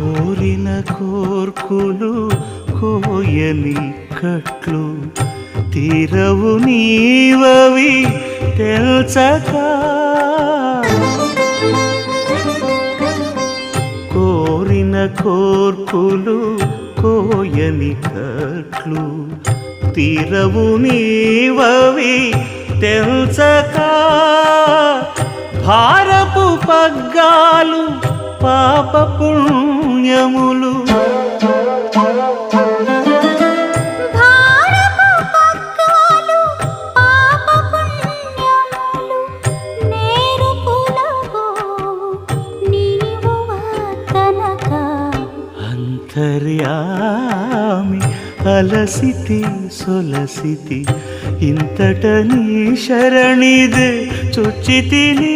కోరిన కోర్కులు కోయని కట్లు తీరవు నీవవి తెల్చక కోరిన కోర్కులు కోయని కట్లు తీరవు నీవవి తెల్చక భారపు పగ్గాలు పాప పుణ్యములు అంతర్యామి అలసితి సొలసితి ఇంతట నీ శరణిదే చొచ్చితిని